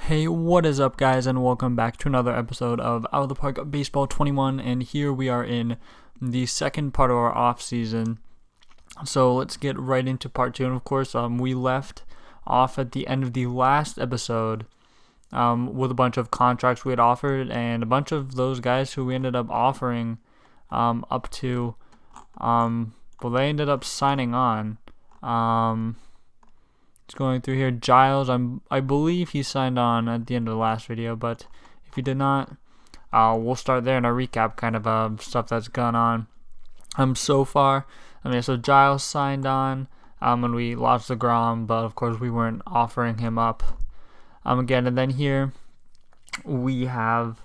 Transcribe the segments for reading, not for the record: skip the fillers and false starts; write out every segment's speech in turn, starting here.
Hey, what is up, guys, and welcome back to another episode of Out of the Park Baseball 21, and here we are in the second part of our off-season. So let's get right into part 2, and of course, we left off at the end of the last episode with a bunch of contracts we had offered, and a bunch of those guys who we ended up offering up to, they ended up signing on. Just going through here, Giles, I believe he signed on at the end of the last video, but if he did not, we'll start there in a recap kind of stuff that's gone on. So far, so Giles signed on when we lost the Grom, but of course we weren't offering him up again. And then here we have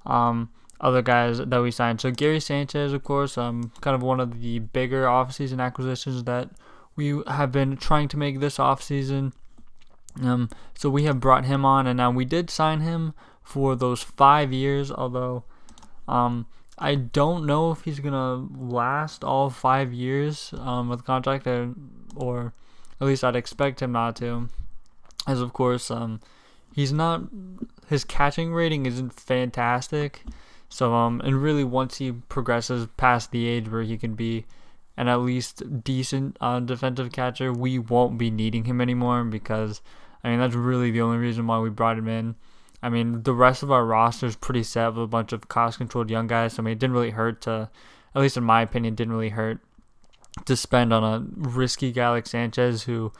other guys that we signed. So Gary Sanchez, of course, kind of one of the bigger offseason acquisitions that we have been trying to make this offseason. So we have brought him on, and now we did sign him for those 5 years, although I don't know if he's going to last all 5 years with contract, or at least I'd expect him not to, as of course his catching rating isn't fantastic. So and really once he progresses past the age where he can be an at least decent defensive catcher, we won't be needing him anymore, because that's really the only reason why we brought him in. The rest of our roster is pretty set with a bunch of cost-controlled young guys. So it didn't really hurt to, at least in my opinion, didn't really hurt to spend on a risky guy like Sanchez, who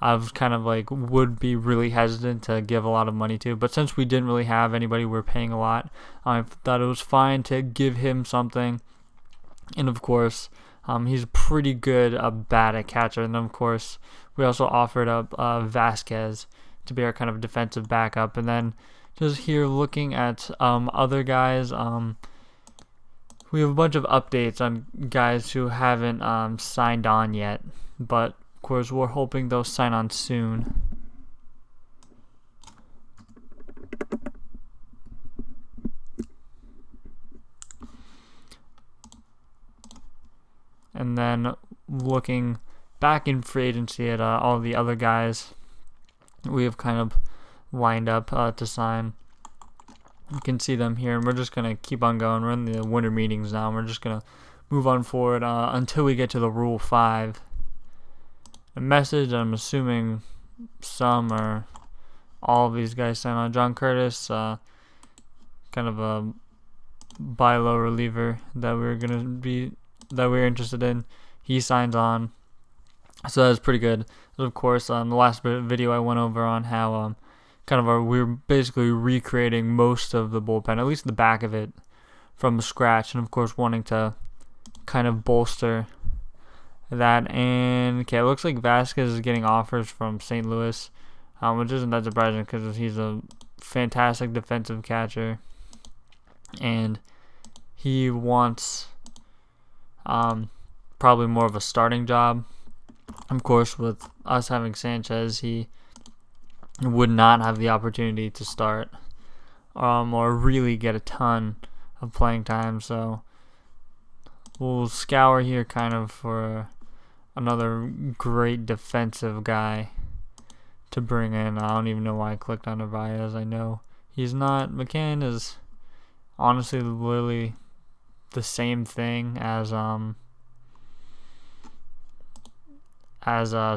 I've kind of would be really hesitant to give a lot of money to. But since we didn't really have anybody we're paying a lot, I thought it was fine to give him something. And of course, he's pretty good bat at catcher. And then of course, we also offered up Vasquez to be our kind of defensive backup. And then just here looking at other guys, we have a bunch of updates on guys who haven't signed on yet. But of course, we're hoping they'll sign on soon. And then looking back in free agency at all the other guys we have kind of lined up to sign. You can see them here, and we're just going to keep on going. We're in the winter meetings now, and we're just going to move on forward until we get to the Rule 5. A message, I'm assuming some or all of these guys signed on. John Curtis, kind of a buy low reliever that we're interested in, he signs on, so that's pretty good. So of course, the last video I went over on how we're basically recreating most of the bullpen, at least the back of it, from scratch, and of course wanting to kind of bolster that. And okay, it looks like Vasquez is getting offers from St. Louis, which isn't that surprising because he's a fantastic defensive catcher, and he wants probably more of a starting job. Of course, with us having Sanchez, he would not have the opportunity to start or really get a ton of playing time. So we'll scour here kind of for another great defensive guy to bring in. I don't even know why I clicked on Narvaez. I know he's not. McCann is honestly literally the same thing as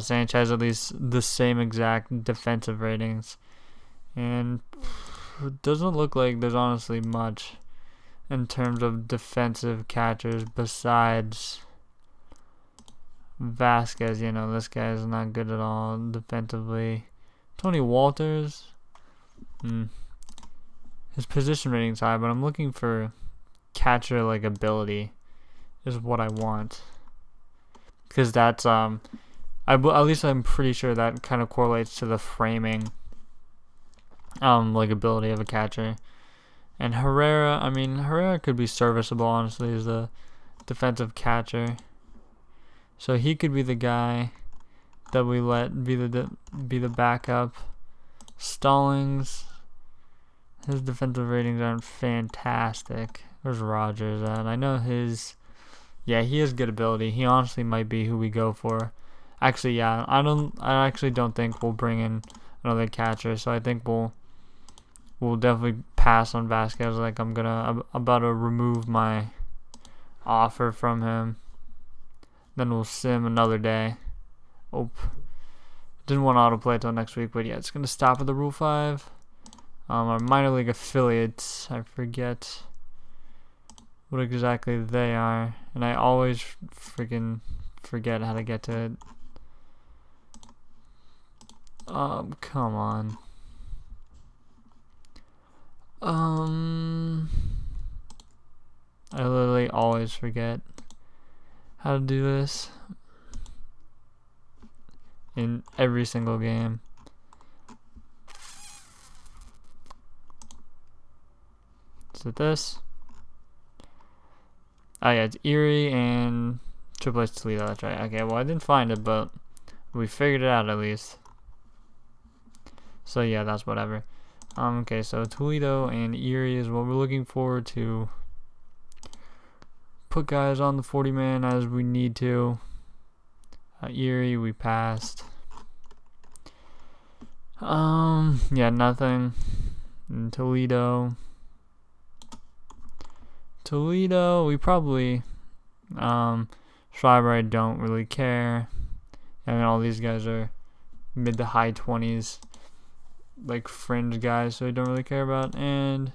Sanchez, at least the same exact defensive ratings, and it doesn't look like there's honestly much in terms of defensive catchers besides Vasquez. This guy is not good at all defensively. Tony Walters, his position rating's high, but I'm looking for catcher ability is what I want, because that's at least I'm pretty sure that kind of correlates to the framing ability of a catcher. And Herrera could be serviceable, honestly, as a defensive catcher, so he could be the guy that we let be the backup. Stallings, his defensive ratings aren't fantastic. Where's Rogers at? I know he has good ability. He honestly might be who we go for. Actually, yeah, I actually don't think we'll bring in another catcher, so I think we'll we'll definitely pass on Vasquez. Like, I'm about to remove my offer from him. Then we'll sim another day. Oh, didn't want autoplay till next week, but yeah, it's gonna stop at the Rule 5. Our minor league affiliates, I forget what exactly they are, and I always freaking forget how to get to it. Come on. I literally always forget how to do this in every single game. Is it this? Oh yeah, it's Erie and Triple H Toledo, that's right. Okay, well I didn't find it, but we figured it out at least. So yeah, that's whatever. Okay, so Toledo and Erie is what we're looking forward to. Put guys on the 40-man as we need to. Erie, we passed. Yeah, nothing. And Toledo, we probably, Schreiber, I don't really care. I mean, all these guys are mid to high 20s, like fringe guys, so I don't really care about. And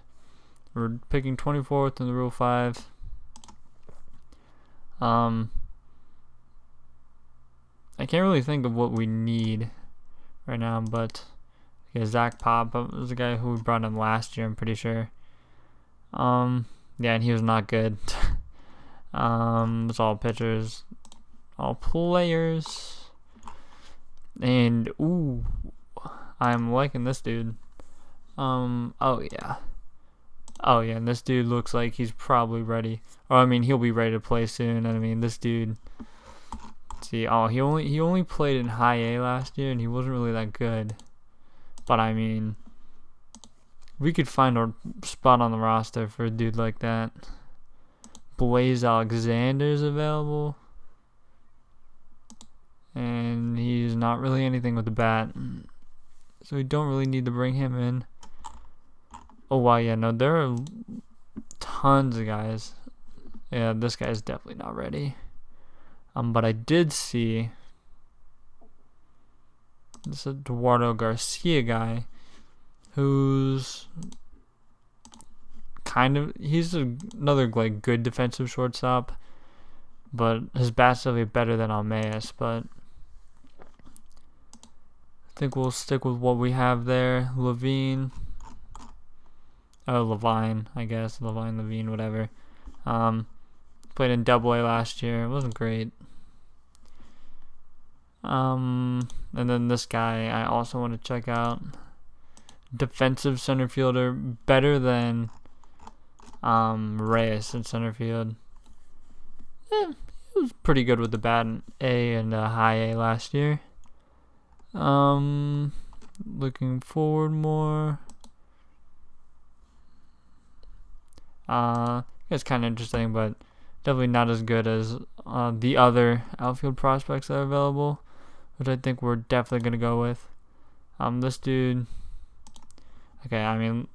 we're picking 24th in the Rule 5. I can't really think of what we need right now, but yeah, Zach Pop was the guy who we brought in last year, I'm pretty sure. Yeah, and he was not good. It's all pitchers, all players, and ooh, I'm liking this dude. Oh yeah, and this dude looks like he's probably ready. Or I mean, he'll be ready to play soon. I mean, this dude. See, he only played in High A last year, and he wasn't really that good. But I mean, we could find a spot on the roster for a dude like that. Blaze Alexander's available, and he's not really anything with the bat, so we don't really need to bring him in. Oh wow, yeah, no, there are tons of guys. Yeah, this guy's definitely not ready. But I did see this Eduardo Garcia guy, who's he's another like good defensive shortstop, but his bat's definitely better than Almeas. But I think we'll stick with what we have there. Levine, I guess. Levine, whatever. Played in Double A last year. It wasn't great. And then this guy I also want to check out. Defensive center fielder, better than Reyes in center field. He was pretty good with the bat in A and High A last year. Looking forward more. It's kind of interesting, but definitely not as good as the other outfield prospects that are available, which I think we're definitely going to go with. This dude, okay, I mean,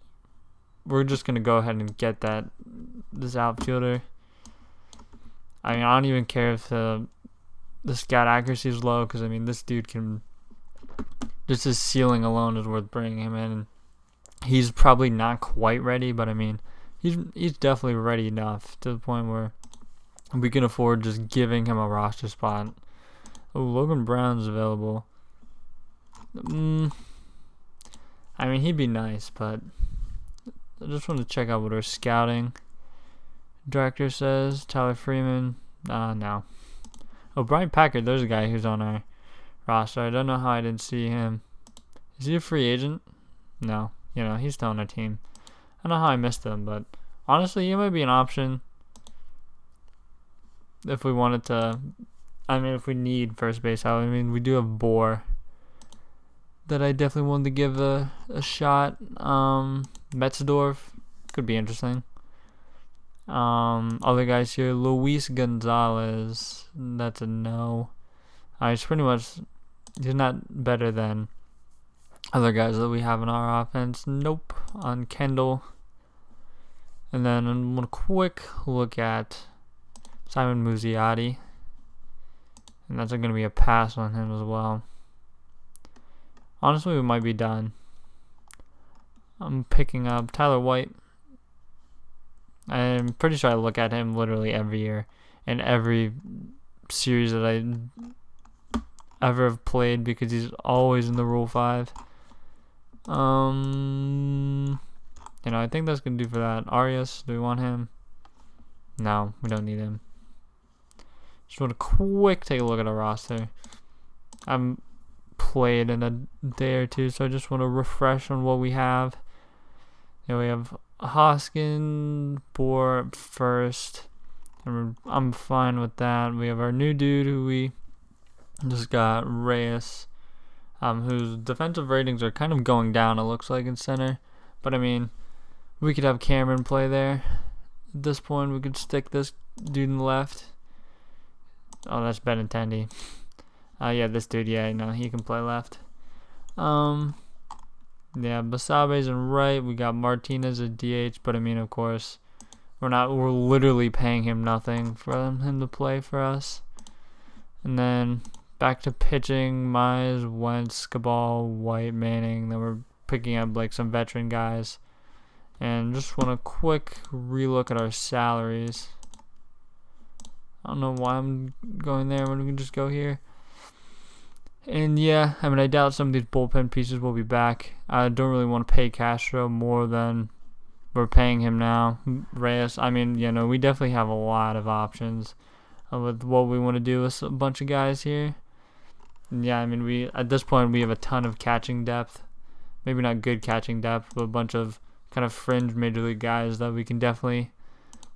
we're just going to go ahead and get this outfielder. I mean, I don't even care if the scout accuracy is low, because, I mean, this dude can, just his ceiling alone is worth bringing him in. He's probably not quite ready, but, I mean, he's definitely ready enough to the point where we can afford just giving him a roster spot. Oh, Logan Brown's available. I mean, he'd be nice, but I just want to check out what our scouting director says. Tyler Freeman. No. Oh, Brian Packard. There's a guy who's on our roster. I don't know how I didn't see him. Is he a free agent? No. He's still on our team. I don't know how I missed him, but honestly, he might be an option if we wanted to. I mean, if we need first base help. I mean, we do have Bohr that I definitely wanted to give a shot. Metzdorf could be interesting. Other guys here, Luis Gonzalez, that's a no. He's not better than other guys that we have in our offense. Nope. on Kendall. And then I'm going to quick look at Simon Muzziotti. And that's going to be a pass on him as well. Honestly, we might be done. I'm picking up Tyler White. I'm pretty sure I look at him literally every year in every series that I ever have played because he's always in the Rule 5. I think that's going to do for that. Arias, do we want him? No, we don't need him. Just want to quick take a look at our roster. I'm played in a day or two, so I just want to refresh on what we have. We have Hoskin, Bohr first. I'm fine with that. We have our new dude who we just got, Reyes, whose defensive ratings are kind of going down, it looks like, in center. But, I mean, we could have Cameron play there. At this point, we could stick this dude in the left. Oh, that's Benintendi. Yeah, this dude, yeah, he can play left. Yeah, Basabe's in right. We got Martinez at DH, but I mean, of course, we're literally paying him nothing for him to play for us. And then back to pitching, Mize, Wentz, Cabal, White, Manning. Then we're picking up like some veteran guys. And just want to quick relook at our salaries. I don't know why I'm going there when we can just go here. And yeah, I mean, I doubt some of these bullpen pieces will be back. I don't really want to pay Castro more than we're paying him now. Reyes, I mean, we definitely have a lot of options with what we want to do with a bunch of guys here. And yeah, I mean, at this point, we have a ton of catching depth. Maybe not good catching depth, but a bunch of kind of fringe major league guys that we can definitely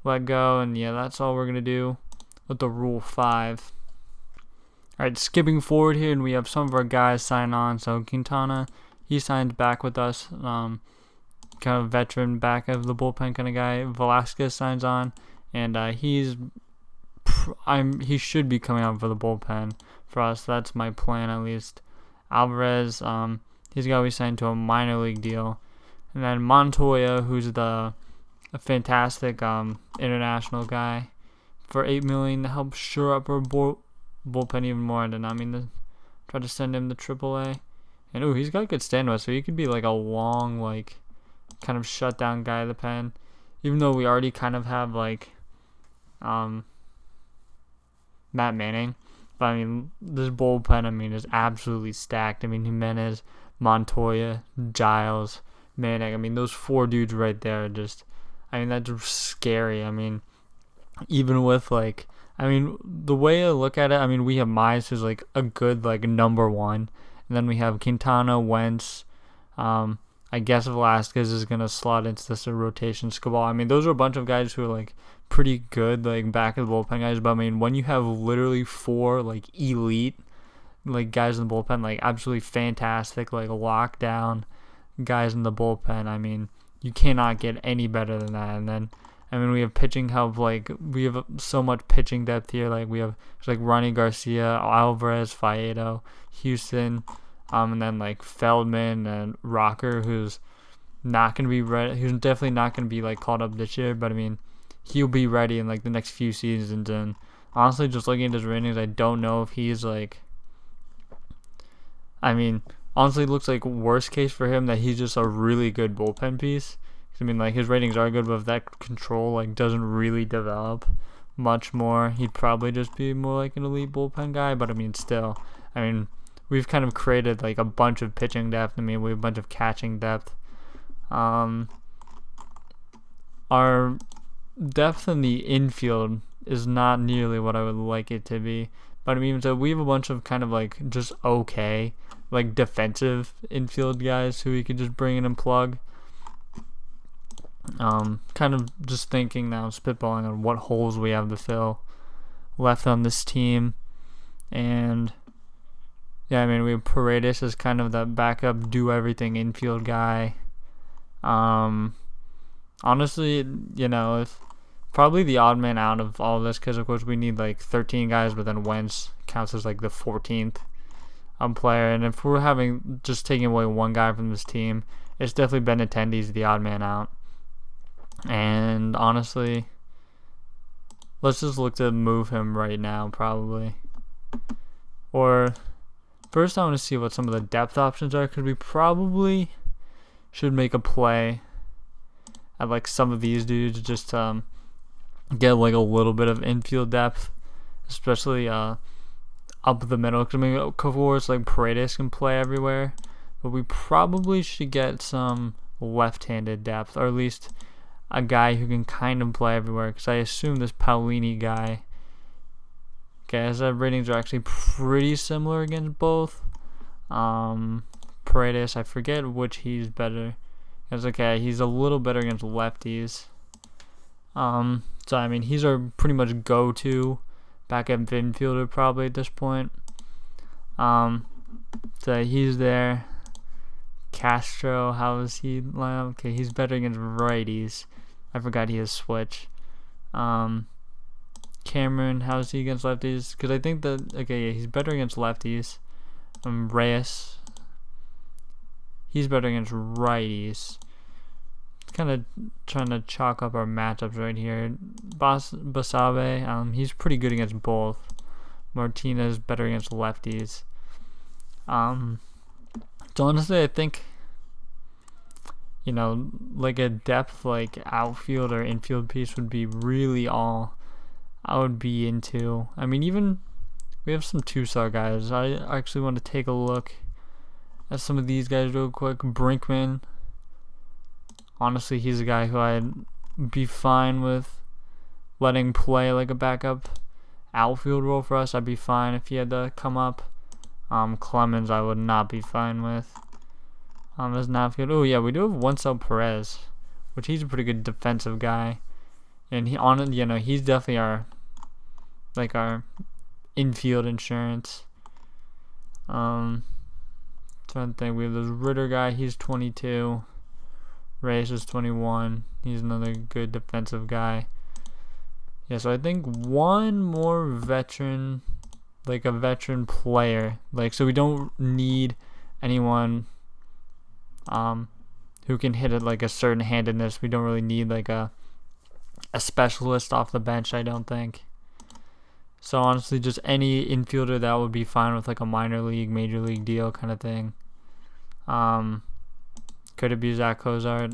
let go. And yeah, that's all we're going to do with the Rule 5. Alright, skipping forward here, and we have some of our guys sign on. So Quintana, he signed back with us, kind of veteran back of the bullpen kind of guy. Velasquez signs on, and he should be coming out for the bullpen for us. That's my plan at least. Alvarez, he's got to be signed to a minor league deal, and then Montoya, who's a fantastic international guy, for $8 million to help shore up our bullpen even more. And then try to send him to AAA. And he's got good stand-up, so he could be like a long, like, kind of shutdown guy of the pen. Even though we already kind of have like Matt Manning. But I mean, this bullpen, is absolutely stacked. I mean, Jimenez, Montoya, Giles, Manning. Those four dudes right there are just, that's scary. Even with the way I look at it, we have Mize, who's like a good number one, and then we have Quintana, Wentz. I guess Velasquez is gonna slot into this rotation. Scabal. Those are a bunch of guys who are pretty good, back of the bullpen guys. But when you have literally four elite guys in the bullpen, absolutely fantastic, lockdown guys in the bullpen, you cannot get any better than that. And then we have pitching help. We have so much pitching depth here. We have Ronnie Garcia, Alvarez, Faedo, Houston, and then Feldman and Rocker, who's not gonna be ready. Who's definitely not gonna be called up this year. But he'll be ready in the next few seasons. And honestly, just looking at his ratings, I don't know if he's honestly, it looks like worst case for him that he's just a really good bullpen piece. His ratings are good, but if that control doesn't really develop much more, he'd probably just be more an elite bullpen guy. But still, we've kind of created a bunch of pitching depth. We have a bunch of catching depth. Our depth in the infield is not nearly what I would like it to be. But so we have a bunch of kind of just okay, defensive infield guys who we could just bring in and plug. Kind of just thinking now, spitballing on what holes we have to fill left on this team. And yeah, we have Paredes as kind of that backup, do everything infield guy. Honestly, if probably the odd man out of all this, because of course we need 13 guys, but then Wentz counts as the 14th player. And if we're just taking away one guy from this team, it's definitely Benintendi's the odd man out. And honestly, let's just look to move him right now, probably. Or first, I want to see what some of the depth options are, because we probably should make a play at like some of these dudes just to get like a little bit of infield depth, especially up the middle. Because I mean, of course, like Paredes can play everywhere, but we probably should get some left-handed depth, or at least a guy who can kind of play everywhere. Because I assume this Paulini guy, okay, his ratings are actually pretty similar against both. Paredes, I forget which he's better. It's okay, he's a little better against lefties. So I mean, he's our pretty much go-to backup infielder probably at this point. So he's there. Castro, how is he? Okay, he's better against righties. I forgot he has switch. Cameron, how is he against lefties? Because I think that, okay, yeah, he's better against lefties. Reyes, he's better against righties. Kind of trying to chalk up our matchups right here. Basabe, he's pretty good against both. Martinez better against lefties. So honestly, I think, you know, like a depth like outfield or infield piece would be really all I would be into. I mean, even we have some 2-star guys. I actually want to take a look at some of these guys real quick. Brinkman, honestly, he's a guy who I'd be fine with letting play like a backup outfield role for us. I'd be fine if he had to come up. Clemens, I would not be fine with. As an outfield. Oh yeah, we do have Wencel Perez, which he's a pretty good defensive guy, and he's definitely our infield insurance. Trying to think, we have this Ritter guy. He's 22. Reyes is 21. He's another good defensive guy. Yeah, so I think one more veteran, like a veteran player, like, so we don't need anyone who can hit it like a certain handedness. We don't really need like a specialist off the bench, I don't think. So honestly, just any infielder that would be fine with like a minor league, major league deal kind of thing. Could it be Zach Cozart?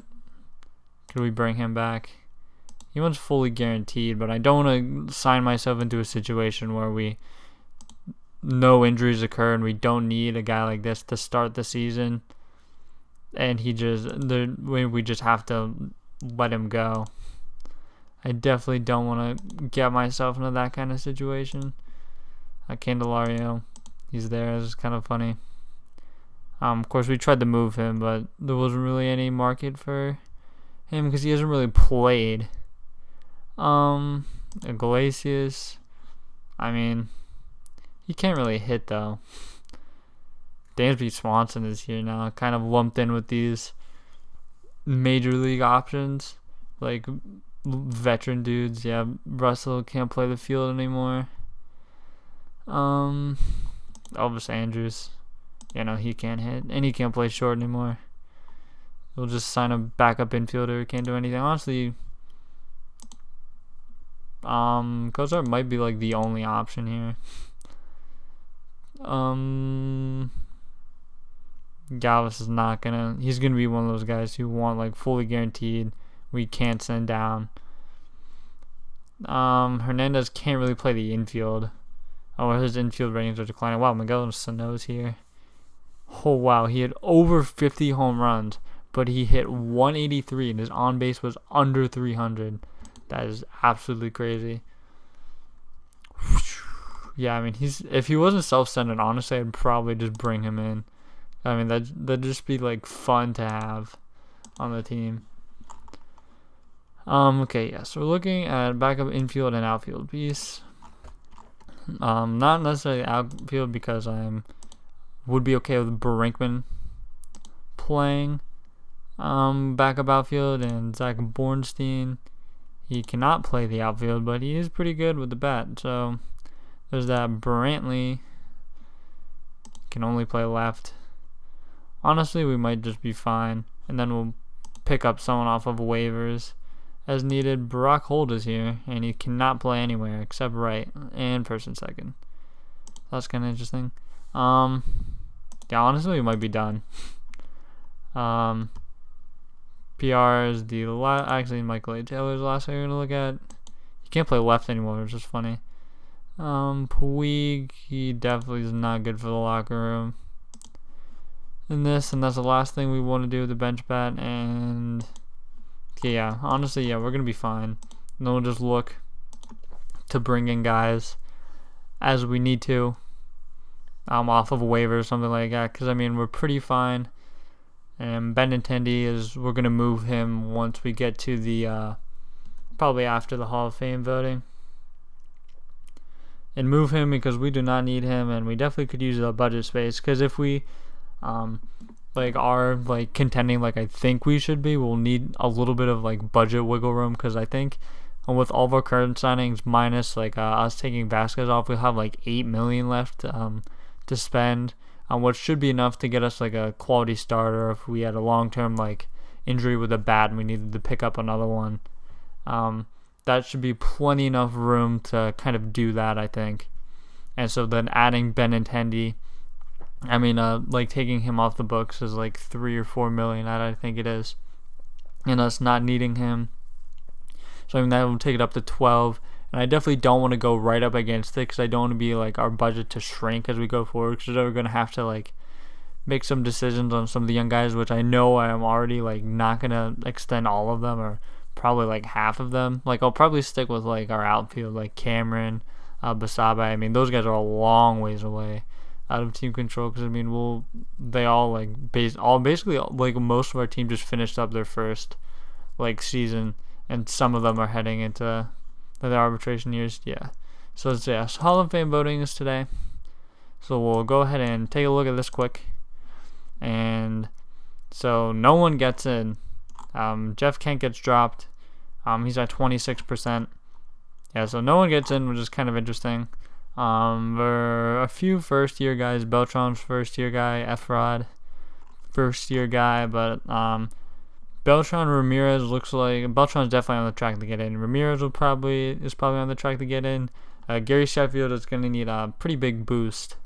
Could we bring him back? He was fully guaranteed, but I don't want to sign myself into a situation where no injuries occur and we don't need a guy like this to start the season, and we just have to let him go. I definitely don't want to get myself into that kind of situation. Candelario, he's there. It's kind of funny. Of course, we tried to move him, but there wasn't really any market for him because he hasn't really played. Iglesias, I mean, he can't really hit though. Dansby Swanson is here now, kind of lumped in with these major league options, like veteran dudes. Yeah, Russell can't play the field anymore. Elvis Andrews, he can't hit, and he can't play short anymore. We'll just sign a backup infielder who can't do anything. Honestly, Cozart might be like the only option here. Galvis is not gonna. He's gonna be one of those guys who want like fully guaranteed. We can't send down. Hernandez can't really play the infield. Oh, his infield ratings are declining. Wow, Miguel Sano's here. Oh wow, he had over 50 home runs, but he hit 183 and his on base was under 300. That is absolutely crazy. Yeah, I mean, if he wasn't self-centered, honestly, I'd probably just bring him in. I mean, that'd just be like fun to have on the team. Okay, yeah, so we're looking at backup infield and outfield piece. Not necessarily outfield because would be okay with Brinkman playing backup outfield, and Zach Bornstein, he cannot play the outfield, but he is pretty good with the bat. So there's that. Brantley can only play left. Honestly, we might just be fine and then we'll pick up someone off of waivers as needed. Brock Holt is here, and he cannot play anywhere except right and first and second. That's kind of interesting. Yeah, honestly, we might be done. PR is the last. Actually, Michael A. Taylor's the last thing we're gonna look at. He can't play left anymore, which is funny. Puig, he definitely is not good for the locker room. And that's the last thing we want to do with the bench bat. And yeah, honestly, yeah, we're gonna be fine. And then we'll just look to bring in guys as we need to, off of a waiver or something like that. Because I mean, we're pretty fine. And Benintendi we're gonna move him once we get to the probably after the Hall of Fame voting. And move him because we do not need him, and we definitely could use the budget space. Because if we are contending like I think we should be, we'll need a little bit of budget wiggle room. Because I think with all of our current signings minus us taking Vasquez off, we'll have $8 million left to spend on what should be enough to get us a quality starter if we had a long-term injury with a bat and we needed to pick up another one. That should be plenty enough room to kind of do that, I think. And so then adding Benintendi, I mean, taking him off the books is $3 or $4 million, I think it is, and us not needing him. So I mean, that will take it up to 12. And I definitely don't want to go right up against it because I don't want to be our budget to shrink as we go forward. Because we're going to have to make some decisions on some of the young guys, which I know I am already not going to extend all of them or probably half of them. I'll probably stick with our outfield, Cameron, Basabe. I mean, those guys are a long ways away out of team control because I mean, they all basically most of our team just finished up their first season, and some of them are heading into the arbitration years. Yeah. So Hall of Fame voting is today. So we'll go ahead and take a look at this quick. And so no one gets in. Jeff Kent gets dropped. He's at 26%. Yeah, so no one gets in, which is kind of interesting. There are a few first-year guys. Beltran's first-year guy. Efrod, first-year guy. But Beltran, Ramirez looks like Beltran's definitely on the track to get in. Ramirez is probably on the track to get in. Gary Sheffield is going to need a pretty big boost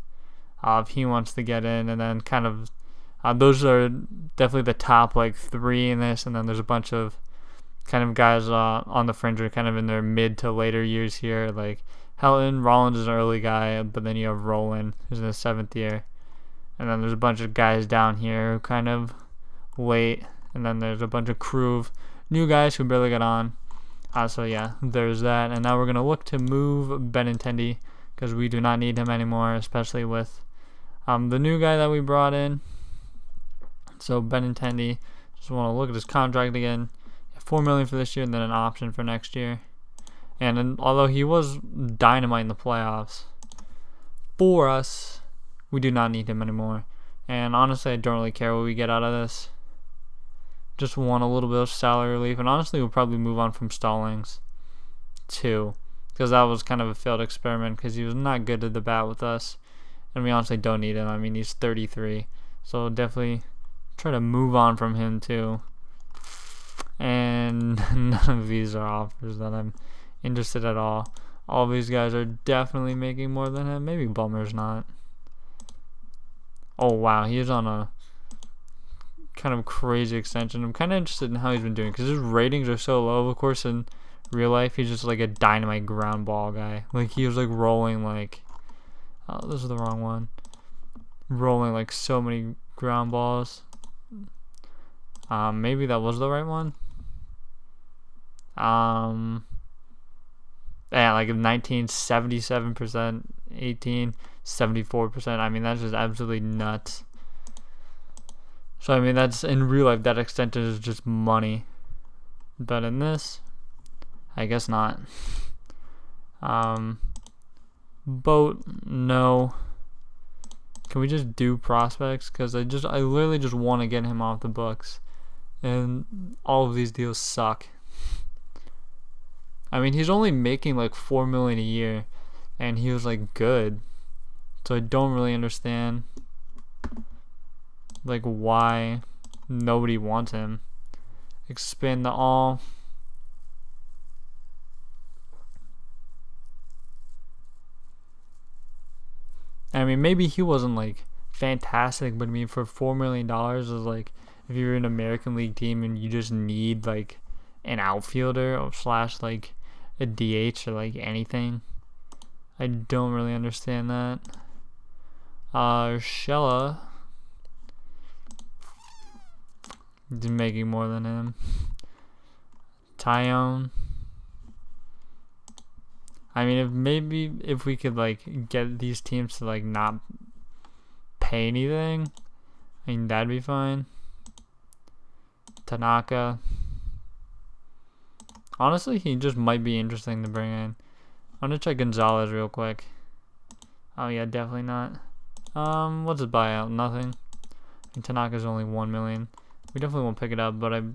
if he wants to get in, and then kind of those are definitely the top 3 in this, and then there's a bunch of kind of guys on the fringe are kind of in their mid to later years here. Helton, Rollins is an early guy, but then you have Roland who's in his 7th year, and then there's a bunch of guys down here who kind of late. And then there's a bunch of crew of new guys who barely got on. So yeah, there's that. And now we're going to look to move Benintendi because we do not need him anymore, especially with the new guy that we brought in. So Benintendi, just want to look at his contract again. $4 million for this year and then an option for next year. And although he was dynamite in the playoffs, for us, we do not need him anymore. And honestly, I don't really care what we get out of this. Just want a little bit of salary relief, and honestly we'll probably move on from Stallings too, because that was kind of a failed experiment because he was not good at the bat with us, and we honestly don't need him. I mean, he's 33, so we'll definitely try to move on from him too. And none of these are offers that I'm interested at all. All these guys are definitely making more than him. Maybe Bummer's not. Oh wow, he's on a kind of crazy extension. I'm kind of interested in how he's been doing because his ratings are so low. Of course, in real life, he's just a dynamite ground ball guy. He was rolling oh, this is the wrong one. Rolling so many ground balls. Maybe that was the right one. Yeah, 1977%, 74%. I mean, that's just absolutely nuts. So, I mean, that's in real life, that extension is just money. But in this, I guess not. Boat, no. Can we just do prospects? Because I literally just want to get him off the books. And all of these deals suck. I mean, he's only making $4 million a year. And he was good. So I don't really understand why nobody wants him. Expand the all. I mean, maybe he wasn't like fantastic, but I mean, for $4 million is like, if you're an American League team and you just need like an outfielder or slash like a DH or like anything. I don't really understand that. Shella is making more than him. Tyone. I mean, if we could like get these teams to like not pay anything, I mean that'd be fine. Tanaka. Honestly, he just might be interesting to bring in. I'm gonna check Gonzalez real quick. Oh yeah, definitely not. What's his buyout? Nothing. And Tanaka's only $1 million. We definitely won't pick it up, but I'd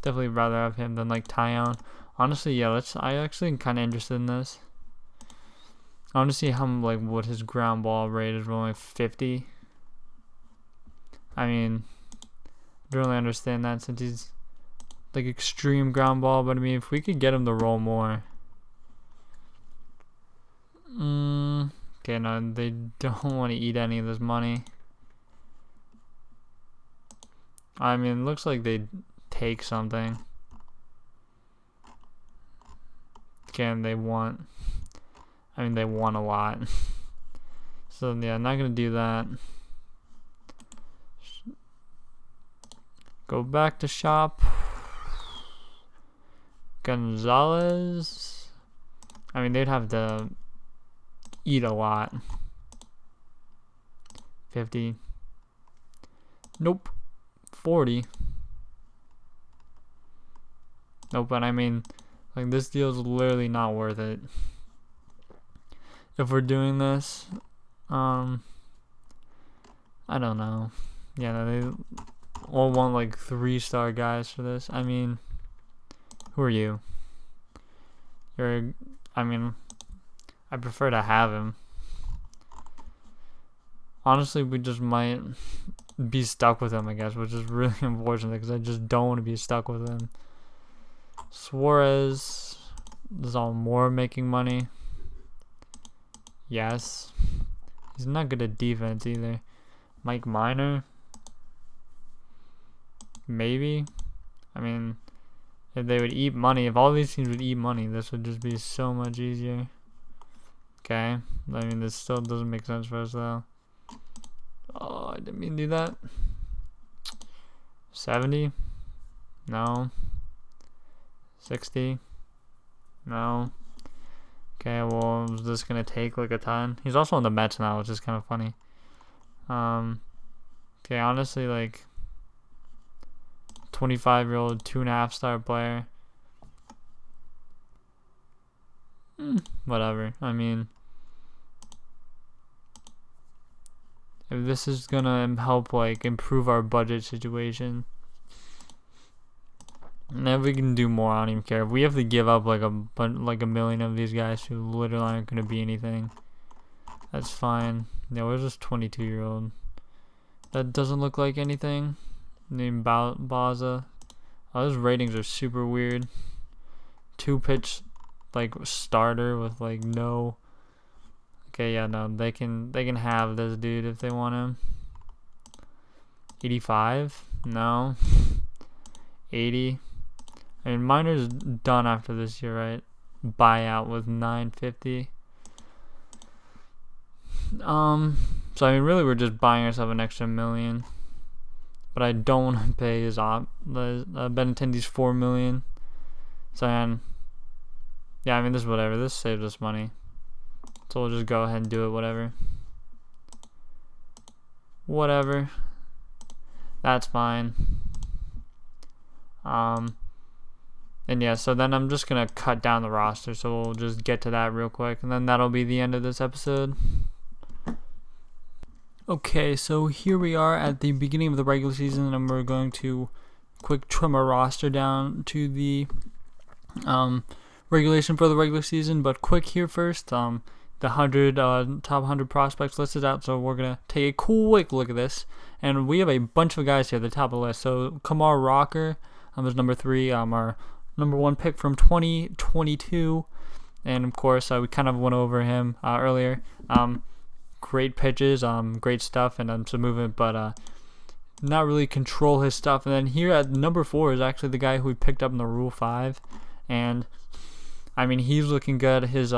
definitely rather have him than like Tyone. Honestly, yeah, I actually am kind of interested in this. I want to see what his ground ball rate is. Only 50. I mean, I don't really understand that since he's like extreme ground ball, but I mean, if we could get him to roll more. Okay, no, they don't want to eat any of this money. I mean, it looks like they'd take something. Again, they want a lot. So yeah, I'm not gonna do that. Go back to shop. Gonzalez. I mean, they'd have to eat a lot. 50. Nope. 40. Nope, but I mean, like, this deal's literally not worth it. If we're doing this, I don't know. Yeah, no, they all want like 3-star guys for this. I mean, who are you? I mean, I prefer to have him. Honestly, we just might be stuck with him, I guess, which is really unfortunate because I just don't want to be stuck with him. Suarez is all more making money. Yes. He's not good at defense either. Mike Minor. Maybe. I mean, if they would eat money, if all these teams would eat money, this would just be so much easier. Okay. I mean, this still doesn't make sense for us, though. Oh, I didn't mean to do that. 70? No. 60? No. Okay, well, is this going to take like a ton? He's also on the Mets now, which is kind of funny. Okay, honestly, like 25-year-old, 2.5-star player. Whatever. I mean, if this is going to help like improve our budget situation, and if we can do more, I don't even care. If we have to give up like a million of these guys who literally aren't going to be anything, that's fine. Yeah, where's this 22-year-old? That doesn't look like anything. Named Baza. Oh, those ratings are super weird. 2-pitch like starter with like no. Okay, yeah, no, they can have this dude if they want him. 85? No. 80. I mean, Minor's done after this year, right? Buyout with 950. So I mean, really, we're just buying ourselves an extra $1 million. But I don't want to pay his Benintendi's $4 million. So yeah, I mean, this is whatever. This saves us money. So we'll just go ahead and do it. Whatever. That's fine. And yeah, so then I'm just gonna cut down the roster, so we'll just get to that real quick, and then that'll be the end of this episode. Okay, so here we are at the beginning of the regular season, and we're going to quick trim our roster down to the regulation for the regular season, but quick here first. the 100 top 100 prospects listed out. So we're gonna take a quick look at this, and we have a bunch of guys here at the top of the list. So Kumar Rocker is number 3, our number 1 pick from 2022, and of course we kind of went over him earlier. Great pitches, great stuff, and some movement, but not really control his stuff. And then here at number 4 is actually the guy who we picked up in the Rule 5, and I mean, he's looking good. His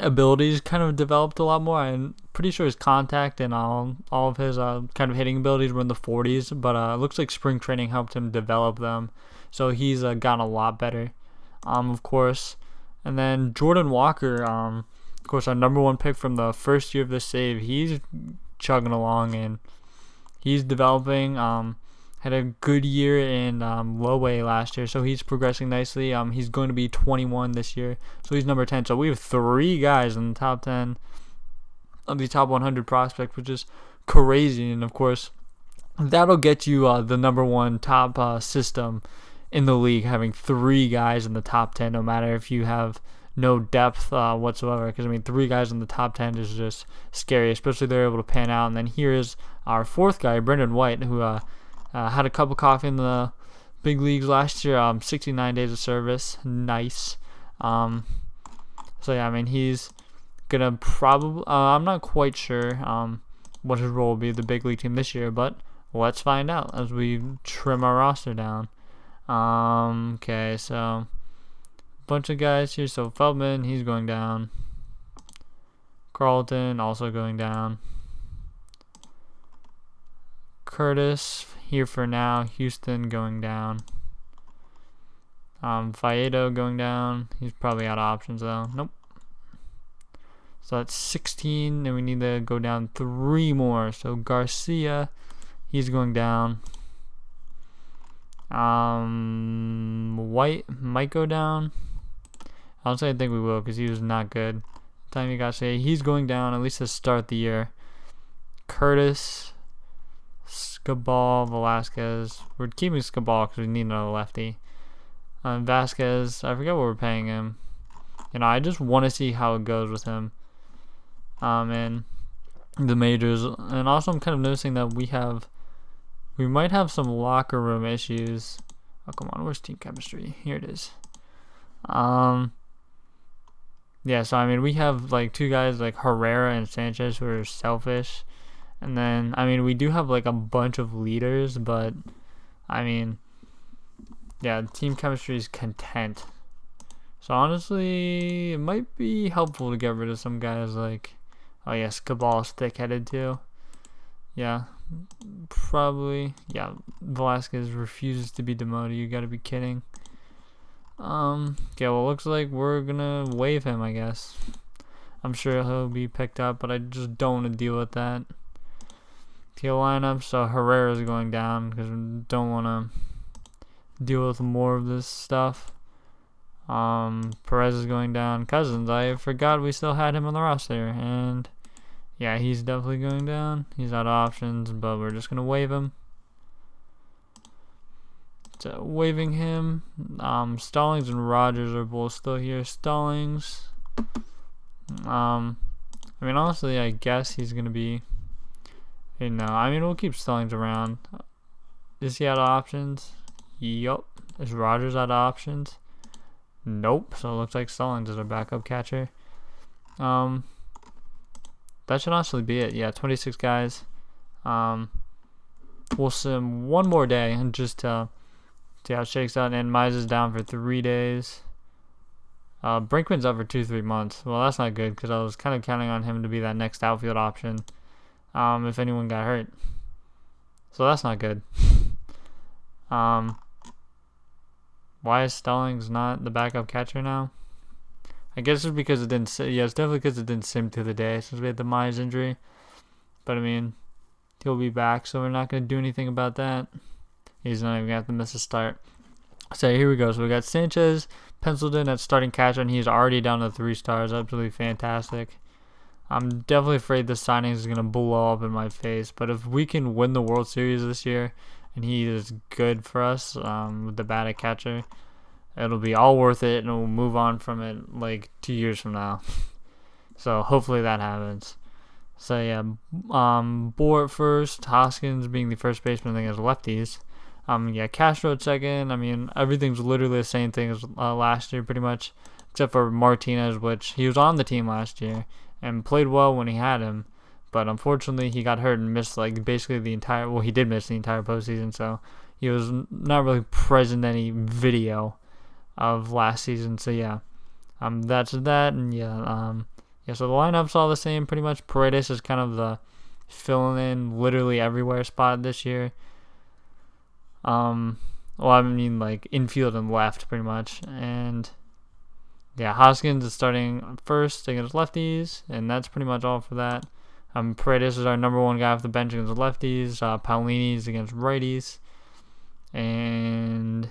abilities kind of developed a lot more. I'm pretty sure his contact and all of his kind of hitting abilities were in the 40s, but it looks like spring training helped him develop them, so he's gotten a lot better, of course. And then Jordan Walker, of course, our number 1 pick from the first year of the save, he's chugging along and he's developing. Had a good year in low A last year, so he's progressing nicely. He's going to be 21 this year, so he's number 10. So we have 3 guys in the top 10 of the top 100 prospects, which is crazy. And of course, that'll get you the number 1 top system in the league, having 3 guys in the top 10, no matter if you have no depth whatsoever. Because I mean, 3 guys in the top 10 is just scary, especially they're able to pan out. And then here is our 4th guy, Brendan White, who had a cup of coffee in the big leagues last year. 69 days of service, nice. So yeah, I mean, he's gonna probably. I'm not quite sure what his role will be with the big league team this year, but let's find out as we trim our roster down. Okay, so bunch of guys here. So Feldman, he's going down. Carlton also going down. Curtis here for now. Houston going down. Faedo going down. He's probably out of options though. Nope. So that's 16, and we need to go down 3 more. So Garcia, he's going down. White might go down. Honestly, I think we will, because he was not good. Time you guys say he's going down at least to start the year. Curtis, Scabal, Velasquez. We're keeping Scabal because we need another lefty. Vasquez, I forget what we're paying him. I just want to see how it goes with him. In the majors. And also, I'm kind of noticing that we might have some locker room issues. Oh, come on, where's team chemistry? Here it is. Yeah, so I mean, we have like 2 guys like Herrera and Sanchez who are selfish. And then, I mean, we do have like a bunch of leaders, but I mean, yeah, team chemistry is content. So honestly, it might be helpful to get rid of some guys like, oh yes, Cabal's thick-headed too. Yeah, probably. Yeah, Velasquez refuses to be demoted. You gotta be kidding. Okay, well, it looks like we're gonna waive him, I guess. I'm sure he'll be picked up, but I just don't want to deal with that. Okay, lineup, so Herrera's going down because we don't want to deal with more of this stuff. Perez is going down. Cousins, I forgot we still had him on the roster, and yeah, he's definitely going down. He's out of options, but we're just gonna waive him. So waiving him. Stallings and Rogers are both still here. Stallings. I mean, honestly, I guess he's gonna be. I mean, we'll keep Stallings around. Is he out of options? Yup. Is Rogers out of options? Nope. So it looks like Stallings is our backup catcher. That should honestly be it. Yeah, 26 guys. We'll sim one more day and just see how it shakes out. And Mize is down for 3 days. Brinkman's up for 2-3 months. Well, that's not good because I was kind of counting on him to be that next outfield option if anyone got hurt. So that's not good. Why is Stallings not the backup catcher now? I guess it's because it didn't. Yeah, it's definitely because it didn't sim through the day since we had the Mize injury. But I mean, he'll be back, so we're not gonna do anything about that. He's not even gonna have to miss a start. So here we go. So we got Sanchez penciled in at starting catcher, and he's already down to 3 stars. Absolutely fantastic. I'm definitely afraid this signing is gonna blow up in my face. But if we can win the World Series this year, and he is good for us with the bat at catcher, it'll be all worth it, and we'll move on from it like 2 years from now. So hopefully that happens. So yeah, Bohr at first, Hoskins being the first baseman against lefties. Yeah, Castro at second. I mean, everything's literally the same thing as last year, pretty much, except for Martinez, which he was on the team last year and played well when he had him, but unfortunately he got hurt and missed like basically the entire. Well, he did miss the entire postseason, so he was not really present in any video of last season. So yeah, that's that, and yeah, yeah. So the lineup's all the same, pretty much. Paredes is kind of the filling in literally everywhere spot this year. Well, I mean, like infield and left, pretty much, and yeah, Hoskins is starting first against lefties, and that's pretty much all for that. Paredes is our number one guy off the bench against lefties. Paulini's against righties, and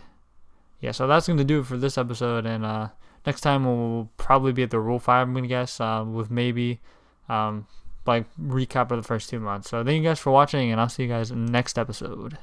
yeah, so that's going to do it for this episode. And next time we'll probably be at the Rule 5, I'm going to guess, with maybe like recap of the first 2 months. So thank you guys for watching, and I'll see you guys in the next episode.